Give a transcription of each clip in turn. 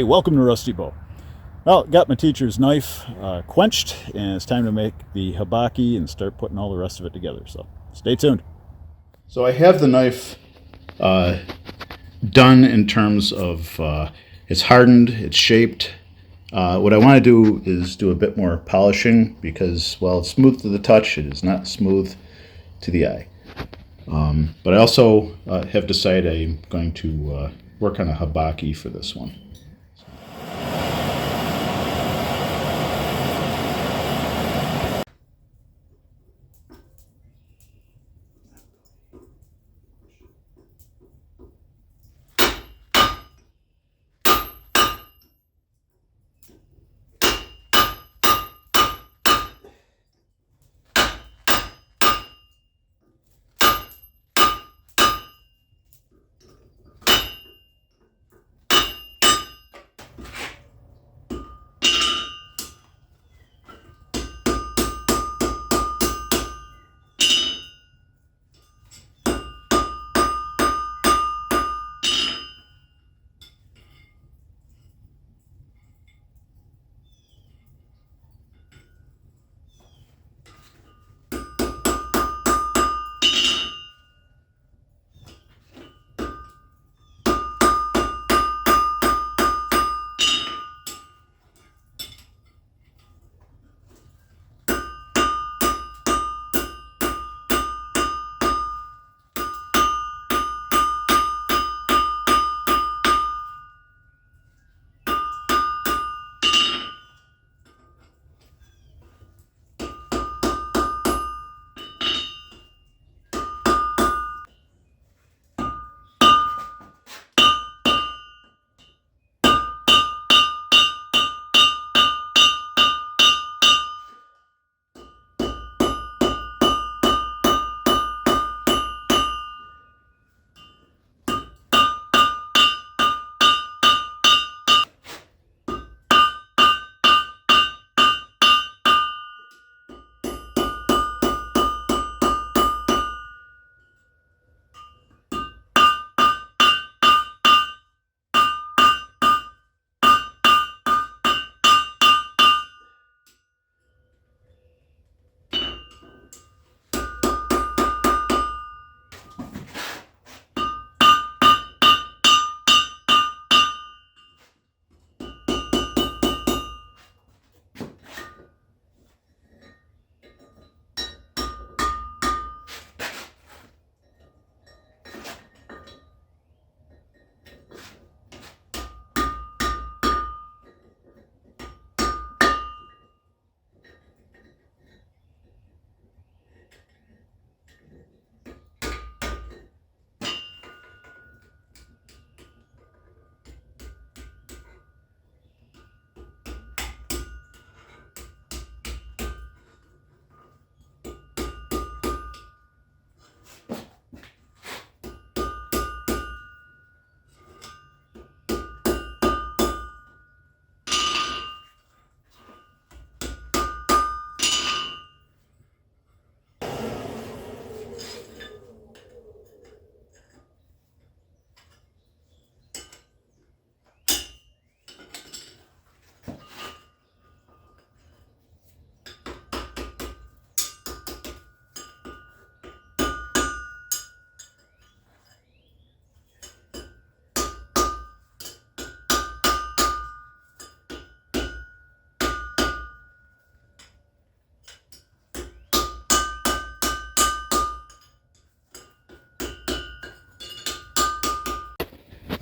Hey, welcome to Rusty Bow. Well, got my teacher's knife quenched, and it's time to make the habaki and start putting all the rest of it together. So stay tuned. So I have the knife done in terms of it's hardened, it's shaped. What I want to do is do a bit more polishing because while it's smooth to the touch, it is not smooth to the eye. But I also have decided I'm going to work on a habaki for this one.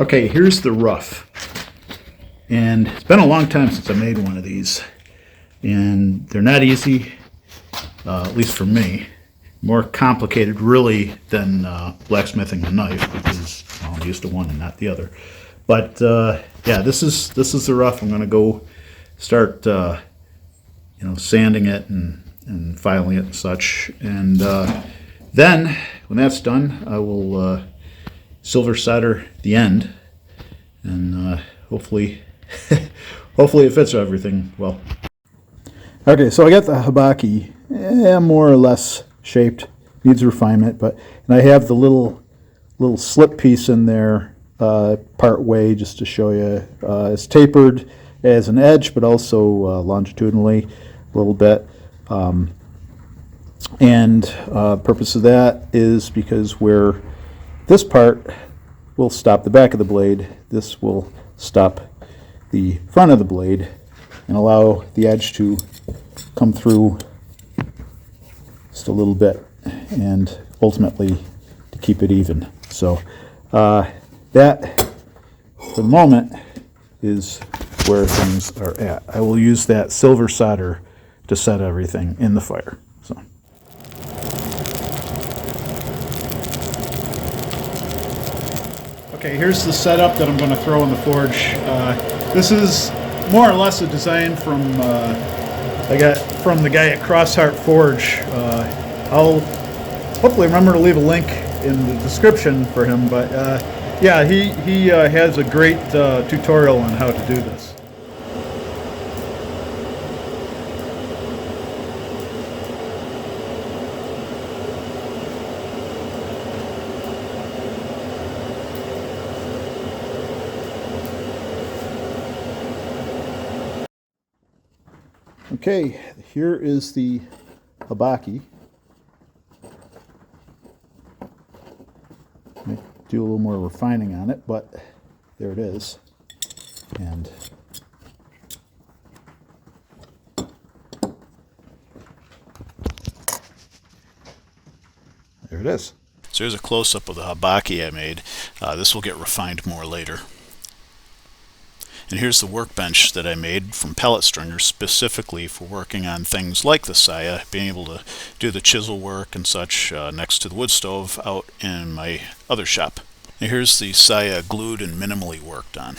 Okay, here's the rough. And it's been a long time since I made one of these. And they're not easy, at least for me. More complicated, really, than blacksmithing a knife because I'm used to one and not the other. But yeah, this is the rough. I'm going to go start, sanding it and filing it and such. And then, when that's done, I will silver solder the end, and hopefully it fits everything well. Okay, so I got the habaki more or less shaped, needs refinement, and I have the little slip piece in there part way just to show you. It's tapered as an edge, but also longitudinally a little bit. And purpose of that is because where this part will stop the back of the blade, this will stop the front of the blade and allow the edge to come through just a little bit and ultimately to keep it even. So that, for the moment, is where things are at. I will use that silver solder to set everything in the fire. So. Okay, here's the setup that I'm going to throw in the forge. This is more or less a design from I got from the guy at Crossheart Forge. I'll hopefully remember to leave a link in the description for him, but yeah, he has a great tutorial on how to do this. Okay, here is the habaki. Do a little more refining on it, but there it is. And there it is. So here's a close-up of the habaki I made. This will get refined more later. And here's the workbench that I made from pellet stringers specifically for working on things like the saya, being able to do the chisel work and such next to the wood stove out in my other shop. And here's the saya glued and minimally worked on.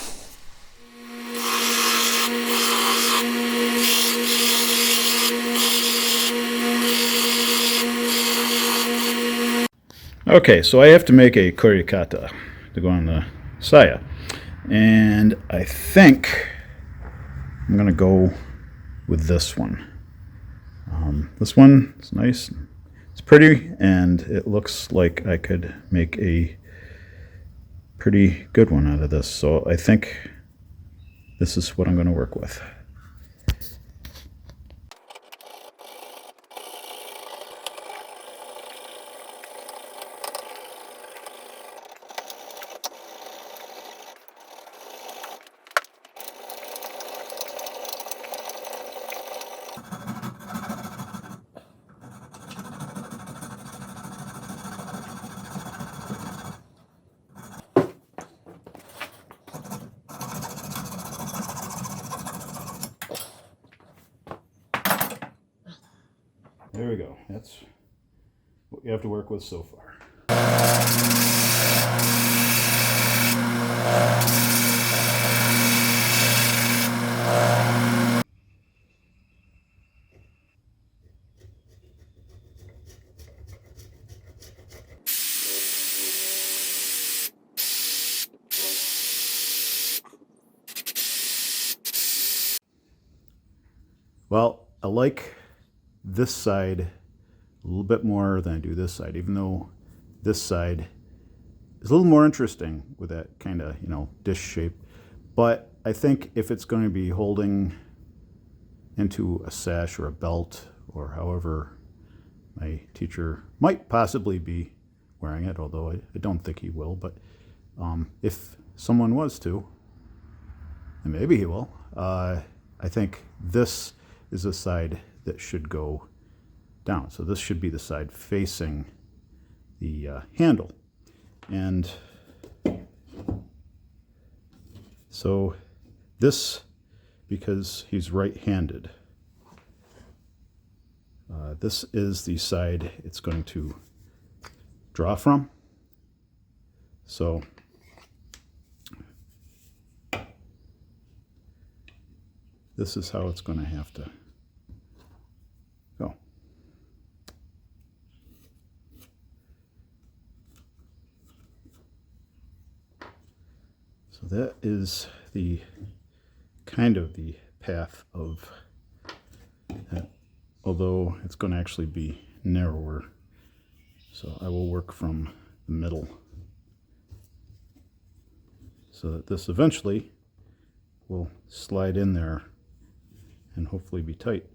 Okay, so I have to make a kurikata to go on the saya. And I think I'm going to go with this one. This one is nice, it's pretty, and it looks like I could make a pretty good one out of this. So I think this is what I'm going to work with. There we go. That's what you have to work with so far. Well, I like this side a little bit more than I do this side, even though this side is a little more interesting with that kind of, dish shape. But I think if it's going to be holding into a sash or a belt, or however my teacher might possibly be wearing it, although I don't think he will, but if someone was to, and maybe he will, I think this is a side that should go down. So this should be the side facing the handle. And so this, because he's right-handed, this is the side it's going to draw from. So this is how it's going to have to go. So that is the kind of the path of that, although it's going to actually be narrower. So I will work from the middle. so that this eventually will slide in there and hopefully be tight.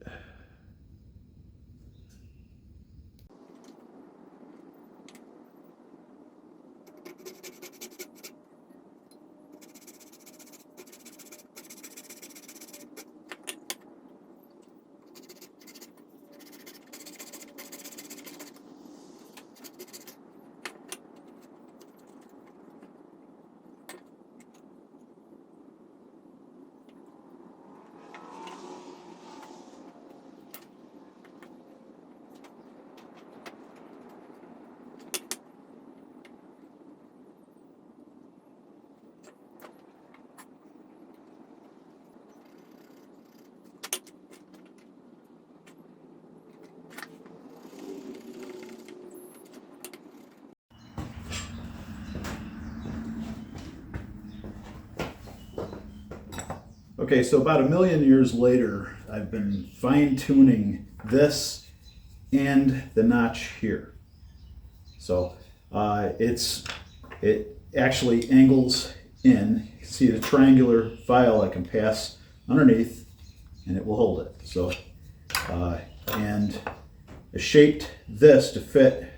Okay, so about 1,000,000 years later, I've been fine-tuning this and the notch here. So it actually angles in. You can see the triangular file I can pass underneath, and it will hold it. So and I shaped this to fit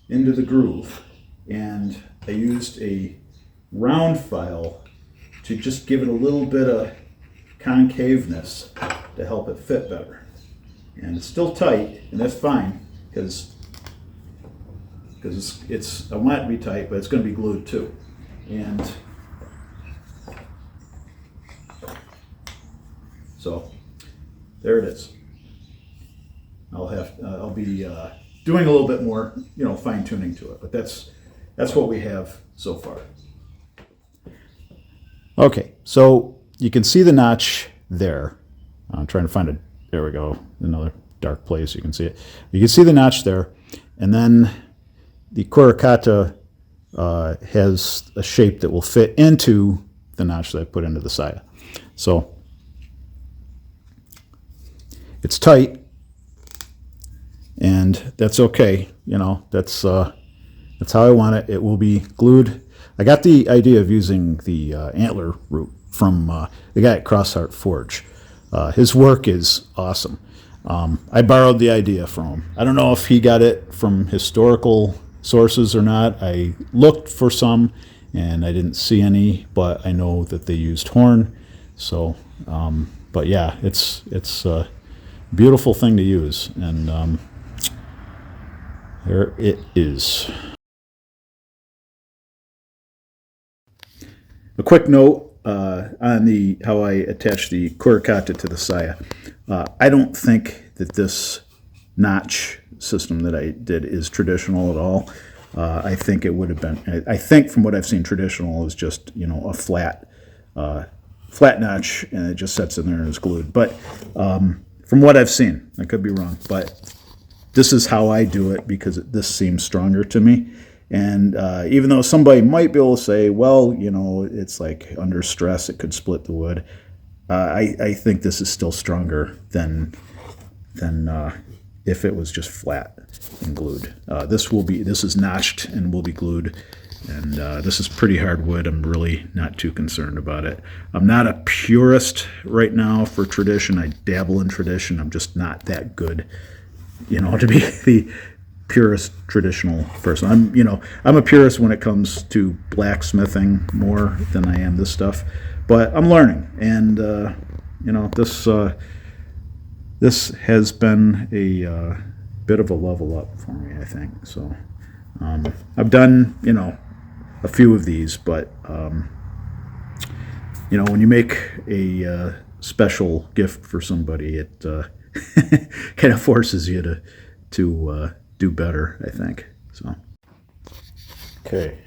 into the groove, and I used a round file to just give it a little bit of concaveness to help it fit better. And it's still tight, and that's fine, because I want it to be tight, but it's going to be glued too. And so there it is. I'll be doing a little bit more, fine tuning to it, but that's what we have so far. Okay, so you can see the notch there. I'm trying to find it. There we go. Another dark place. You can see it. You can see the notch there, and then the kurikata has a shape that will fit into the notch that I put into the saya. So it's tight, and that's okay. That's how I want it. It will be glued. I got the idea of using the antler root from the guy at Crossheart Forge. His work is awesome. I borrowed the idea from him. I don't know if he got it from historical sources or not. I looked for some, and I didn't see any, but I know that they used horn. So, but yeah, it's a beautiful thing to use, and there it is. A quick note on how I attach the kurikata to the saya. I don't think that this notch system that I did is traditional at all. I think it would have been. I think from what I've seen, traditional is just a flat notch, and it just sets in there and is glued. But from what I've seen, I could be wrong, but this is how I do it because this seems stronger to me. And even though somebody might be able to say, well, it's like under stress, it could split the wood, I think this is still stronger than if it was just flat and glued. This is notched and will be glued, and this is pretty hard wood. I'm really not too concerned about it. I'm not a purist right now for tradition. I dabble in tradition. I'm just not that good, to be the purist traditional person. I'm a purist when it comes to blacksmithing more than I am this stuff, but I'm learning, and this has been a bit of a level up for me, I think. So I've done a few of these, but when you make a special gift for somebody, it kind of forces you to do better, I think. So, okay.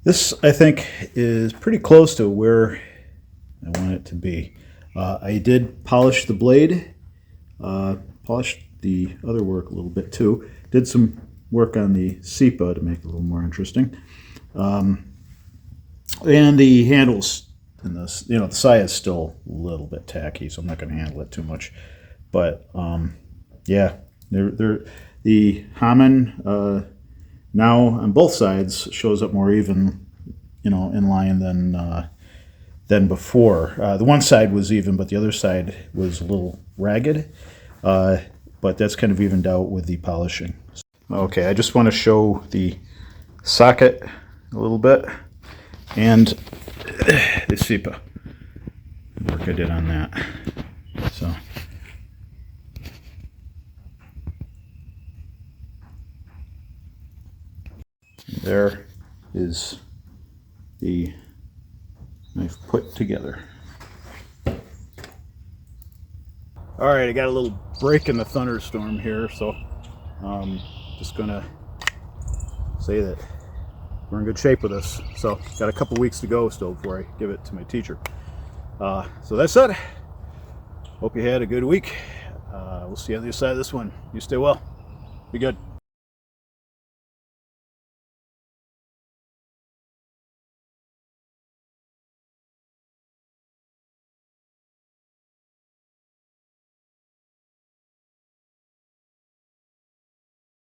This, I think, is pretty close to where I want it to be. I did polish the blade, polished the other work a little bit too. Did some work on the SEPA to make it a little more interesting. And the handles in this, the saya is still a little bit tacky, so I'm not going to handle it too much. But yeah. The Haman now on both sides shows up more even in line than before. The one side was even, but the other side was a little ragged. But that's kind of evened out with the polishing. Okay, I just want to show the socket a little bit and the SEPA work I did on that. So there is the knife put together. All right, I got a little break in the thunderstorm here, so just gonna say that we're in good shape with this. So got a couple weeks to go still before I give it to my teacher. So that's it. Hope you had a good week. We'll see you on the other side of this one. You stay well. Be good.